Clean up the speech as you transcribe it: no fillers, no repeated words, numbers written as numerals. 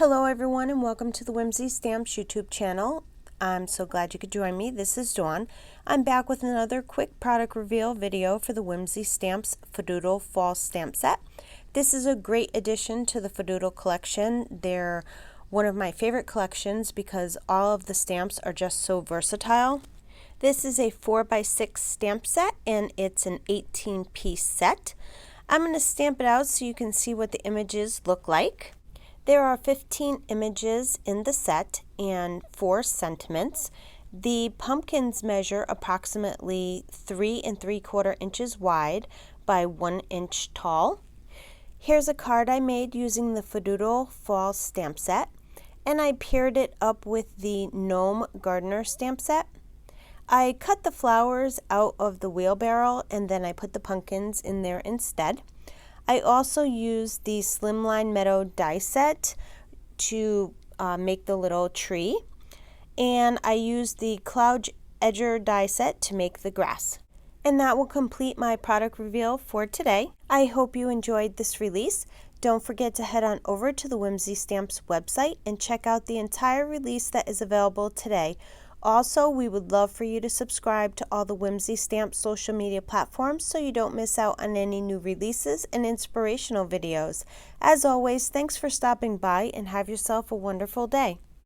Hello everyone and welcome to the Whimsy Stamps YouTube channel. I'm so glad you could join me. This is Dawn. I'm back with another quick product reveal video for the Whimsy Stamps Fadoodle Fall Stamp Set. This is a great addition to the Fadoodle Collection. They're one of my favorite collections because all of the stamps are just so versatile. This is a 4x6 stamp set and it's an 18-piece set. I'm going to stamp it out so you can see what the images look like. There are 15 images in the set and 4 sentiments. The pumpkins measure approximately 3 3/4 inches wide by 1 inch tall. Here's a card I made using the Fadoodle Fall Stamp Set, and I paired it up with the Gnome Gardener Stamp Set. I cut the flowers out of the wheelbarrow and then I put the pumpkins in there instead. I also used the Slimline Meadow die set to make the little tree, and I used the Cloud Edger die set to make the grass. And that will complete my product reveal for today. I hope you enjoyed this release. Don't forget to head on over to the Whimsy Stamps website and check out the entire release that is available today. Also, we would love for you to subscribe to all the Whimsy Stamps social media platforms so you don't miss out on any new releases and inspirational videos. As always, thanks for stopping by and have yourself a wonderful day.